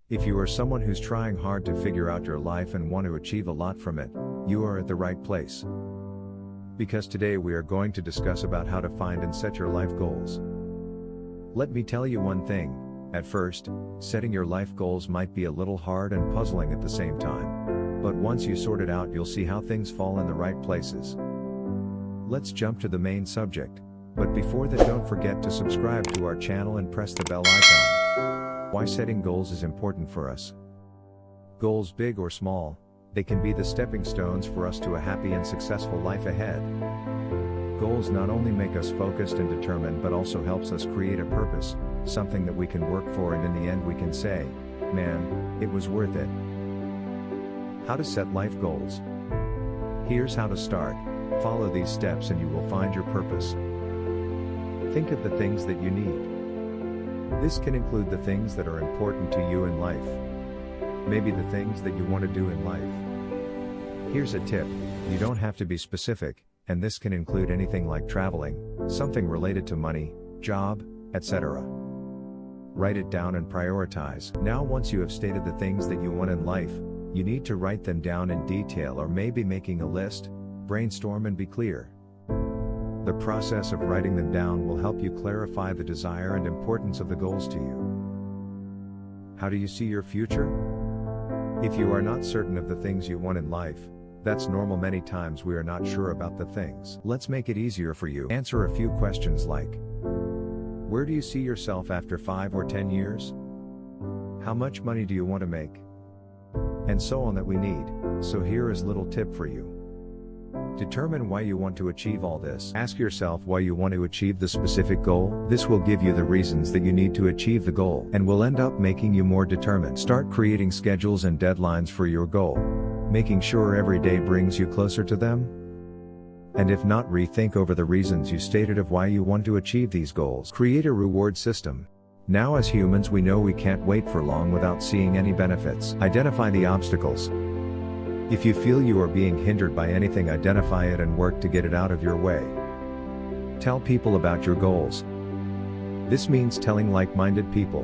If you are someone who's trying hard to figure out your life and want to achieve a lot from it, you are at the right place. Because today we are going to discuss about how to find and set your life goals. Let me tell you one thing, at first, setting your life goals might be a little hard and puzzling at the same time. But once you sort it out, you'll see how things fall in the right places. Let's jump to the main subject. But before that, don't forget to subscribe to our channel and press the bell icon. Why setting goals is important for us. Goals, big or small, they can be the stepping stones for us to a happy and successful life ahead. Goals not only make us focused and determined but also helps us create a purpose, something that we can work for, and in the end we can say, man, it was worth it. How to set life goals. Here's how to start. Follow these steps and you will find your purpose. Think of the things that you need. This can include the things that are important to you in life. Maybe the things that you want to do in life. Here's a tip, you don't have to be specific, and this can include anything like traveling, something related to money, job, etc. Write it down and prioritize. Now once you have stated the things that you want in life, you need to write them down in detail, or maybe making a list, brainstorm and be clear. The process of writing them down will help you clarify the desire and importance of the goals to you. How do you see your future? If you are not certain of the things you want in life, that's normal. Many times we are not sure about the things. Let's make it easier for you. Answer a few questions like, where do you see yourself after 5 or 10 years? How much money do you want to make? And so on that we need. So here is a little tip for you. Determine why you want to achieve all this. Ask yourself why you want to achieve the specific goal. This will give you the reasons that you need to achieve the goal and will end up making you more determined. Start creating schedules and deadlines for your goal, making sure every day brings you closer to them. And if not, rethink over the reasons you stated of why you want to achieve these goals. Create a reward system. Now as humans we know we can't wait for long without seeing any benefits. Identify the obstacles. If you feel you are being hindered by anything, identify it and work to get it out of your way. Tell people about your goals. This means telling like-minded people.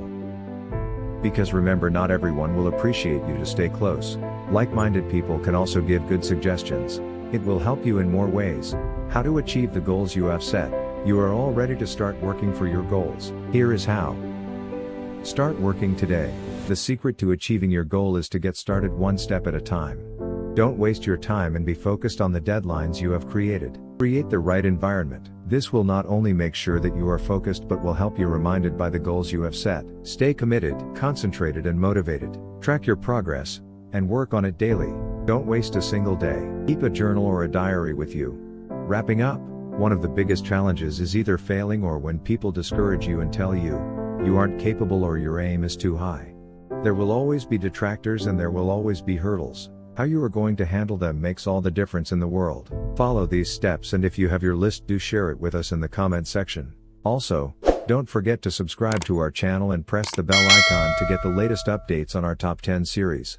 Because remember, not everyone will appreciate you to stay close. Like-minded people can also give good suggestions. It will help you in more ways. How to achieve the goals you have set. You are all ready to start working for your goals. Here is how. Start working today. The secret to achieving your goal is to get started one step at a time. Don't waste your time and be focused on the deadlines you have created. Create the right environment. This will not only make sure that you are focused but will help you reminded by the goals you have set. Stay committed, concentrated and motivated. Track your progress, and work on it daily. Don't waste a single day. Keep a journal or a diary with you. Wrapping up, one of the biggest challenges is either failing or when people discourage you and tell you, you aren't capable or your aim is too high. There will always be detractors and there will always be hurdles. How you are going to handle them makes all the difference in the world. Follow these steps, and if you have your list, do share it with us in the comment section. Also, don't forget to subscribe to our channel and press the bell icon to get the latest updates on our top 10 series.